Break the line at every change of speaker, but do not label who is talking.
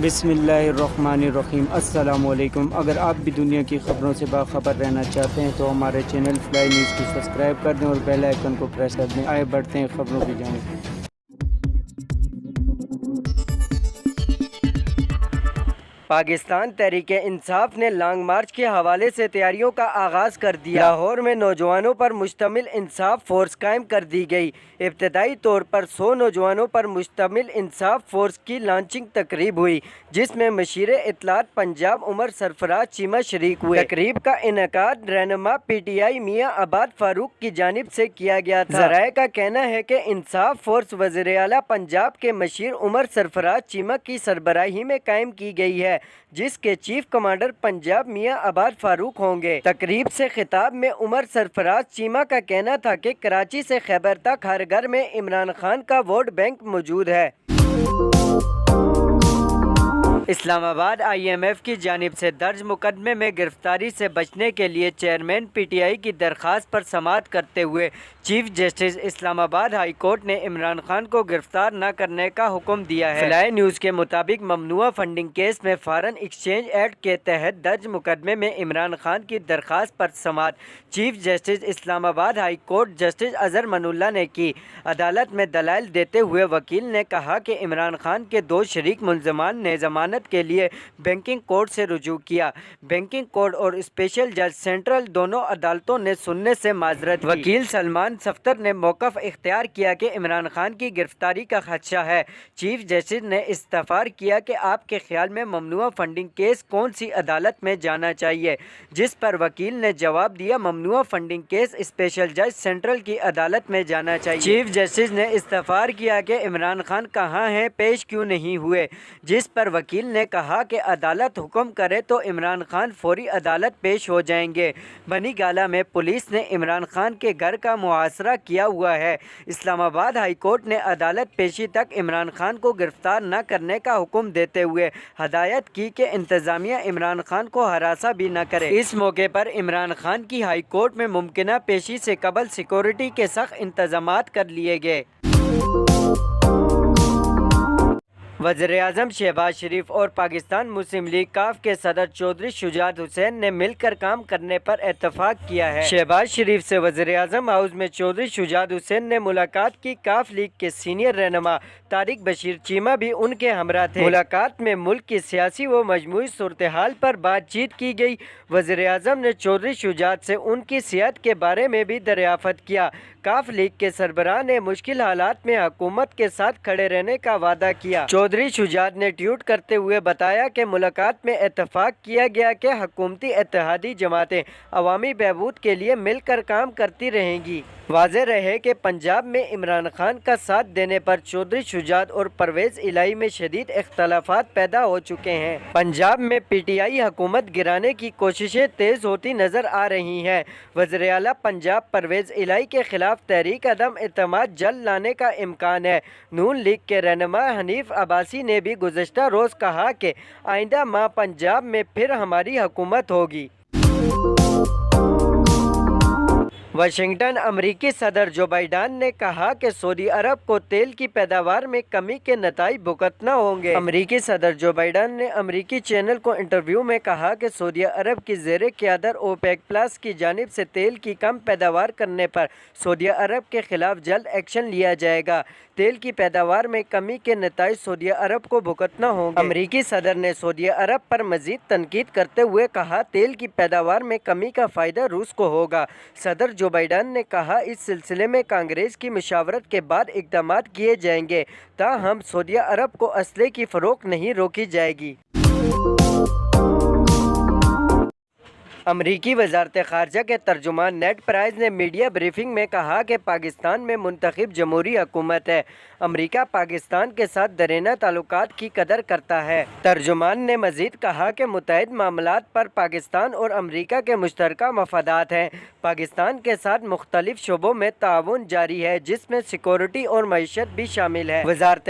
بسم اللہ الرحمن الرحیم۔ السلام علیکم۔ اگر آپ بھی دنیا کی خبروں سے باخبر رہنا چاہتے ہیں تو ہمارے چینل فلائی نیوز کو سبسکرائب کر دیں اور بیل آئیکن کو پریس کر دیں۔ آئے بڑھتے ہیں خبروں کی جانب۔
پاکستان تحریک انصاف نے لانگ مارچ کے حوالے سے تیاریوں کا آغاز کر دیا۔ لاہور میں نوجوانوں پر مشتمل انصاف فورس قائم کر دی گئی۔ ابتدائی طور پر 100 نوجوانوں پر مشتمل انصاف فورس کی لانچنگ تقریب ہوئی، جس میں مشیر اطلاعات پنجاب عمر سرفراز چیمہ شریک ہوئے۔ تقریب کا انعقاد رہنما پی ٹی آئی میاں عباد فاروق کی جانب سے کیا گیا تھا۔ ذرائع کا کہنا ہے کہ انصاف فورس وزیر اعلیٰ پنجاب کے مشیر عمر سرفراز چیمہ کی سربراہی میں قائم کی گئی ہے، جس کے چیف کمانڈر پنجاب میاں عباد فاروق ہوں گے۔ تقریب سے خطاب میں عمر سرفراز چیمہ کا کہنا تھا کہ کراچی سے خیبر تک ہر گھر میں عمران خان کا ووٹ بینک موجود ہے۔ اسلام آباد آئی ایم ایف کی جانب سے درج مقدمے میں گرفتاری سے بچنے کے لیے چیئرمین پی ٹی آئی کی درخواست پر سماعت کرتے ہوئے چیف جسٹس اسلام آباد ہائی کورٹ نے عمران خان کو گرفتار نہ کرنے کا حکم دیا ہے۔ فلائی نیوز کے مطابق ممنوعہ فنڈنگ کیس میں فارن ایکسچینج ایکٹ کے تحت درج مقدمے میں عمران خان کی درخواست پر سماعت چیف جسٹس اسلام آباد ہائی کورٹ جسٹس اظہر من اللہ نے کی۔ عدالت میں دلائل دیتے ہوئے وکیل نے کہا کہ عمران خان کے 2 شریک ملزمان نے ضمانت کے لیے بینکنگ کورٹ سے رجوع کیا۔ بینکنگ کورٹ اور اسپیشل جج سینٹرل دونوں عدالتوں نے سننے سے معذرت کی۔ وکیل سلمان صفتر نے موقف اختیار کیا کہ عمران خان کی گرفتاری کا خدشہ ہے۔ چیف جسٹس نے استفسار کیا کہ آپ کے خیال میں ممنوعہ فنڈنگ کیس کون سی عدالت میں جانا چاہیے، جس پر وکیل نے جواب دیا ممنوعہ فنڈنگ کیس اسپیشل جج سینٹرل کی عدالت میں جانا چاہیے۔ چیف جسٹس نے استفسار کیا کہ عمران خان کہاں ہیں، پیش کیوں نہیں ہوئے، جس پر وکیل نے کہا کہ عدالت حکم کرے تو عمران خان فوری عدالت پیش ہو جائیں گے۔ بنی گالہ میں پولیس نے عمران خان کے گھر کا محاصرہ کیا ہوا ہے۔ اسلام آباد ہائی کورٹ نے عدالت پیشی تک عمران خان کو گرفتار نہ کرنے کا حکم دیتے ہوئے ہدایت کی کہ انتظامیہ عمران خان کو ہراساں بھی نہ کرے۔ اس موقع پر عمران خان کی ہائی کورٹ میں ممکنہ پیشی سے قبل سیکورٹی کے سخت انتظامات کر لیے گئے۔ وزیراعظم شہباز شریف اور پاکستان مسلم لیگ کاف کے صدر چودھری شجاعت حسین نے مل کر کام کرنے پر اتفاق کیا ہے۔ شہباز شریف سے وزیراعظم ہاؤس میں چودھری شجاعت حسین نے ملاقات کی۔ کاف لیگ کے سینئر رہنما طارق بشیر چیمہ بھی ان کے ہمراہ تھے۔ ملاقات میں ملک کی سیاسی و مجموعی صورتحال پر بات چیت کی گئی۔ وزیراعظم نے چودھری شجاعت سے ان کی صحت کے بارے میں بھی دریافت کیا۔ کاف لیگ کے سربراہ نے مشکل حالات میں حکومت کے ساتھ کھڑے رہنے کا وعدہ کیا۔ چودھری شجاعت نے ٹویٹ کرتے ہوئے بتایا کہ ملاقات میں اتفاق کیا گیا کہ حکومتی اتحادی جماعتیں عوامی بہبود کے لیے مل کر کام کرتی رہیں گی۔ واضح رہے کہ پنجاب میں عمران خان کا ساتھ دینے پر چودھری شجاعت اور پرویز الہی میں شدید اختلافات پیدا ہو چکے ہیں۔ پنجاب میں پی ٹی آئی حکومت گرانے کی کوششیں تیز ہوتی نظر آ رہی ہیں۔ وزیر اعلیٰ پنجاب پرویز الہی کے خلاف تحریک عدم اعتماد جلد لانے کا امکان ہے۔ نون لیگ کے رہنما حنیف عباسی نے بھی گزشتہ روز کہا کہ آئندہ ماہ پنجاب میں پھر ہماری حکومت ہوگی۔ واشنگٹن امریکی صدر جو بائیڈن نے کہا کہ سعودی عرب کو تیل کی پیداوار میں کمی کے نتائج بھگتنا ہوں گے۔ امریکی صدر جو بائیڈن نے امریکی چینل کو انٹرویو میں کہا کہ سعودی عرب کی زیر قیادت اوپیک پلس کی جانب سے تیل کی کم پیداوار کرنے پر سعودی عرب کے خلاف جلد ایکشن لیا جائے گا۔ تیل کی پیداوار میں کمی کے نتائج سعودی عرب کو بھگتنا ہوں گے۔ امریکی صدر نے سعودی عرب پر مزید تنقید کرتے ہوئے کہا تیل کی پیداوار میں کمی کا فائدہ روس کو ہوگا۔ صدر جو بائیڈن نے کہا اس سلسلے میں کانگریس کی مشاورت کے بعد اقدامات کیے جائیں گے، تاہم سعودی عرب کو اسلحے کی فروخت نہیں روکی جائے گی۔ امریکی وزارت خارجہ کے ترجمان نیڈ پرائس نے میڈیا بریفنگ میں کہا کہ پاکستان میں منتخب جمہوری حکومت ہے۔ امریکہ پاکستان کے ساتھ دیرینہ تعلقات کی قدر کرتا ہے۔ ترجمان نے مزید کہا کہ متعدد معاملات پر پاکستان اور امریکہ کے مشترکہ مفادات ہیں۔ پاکستان کے ساتھ مختلف شعبوں میں تعاون جاری ہے، جس میں سیکورٹی اور معیشت بھی شامل ہے۔ وزارت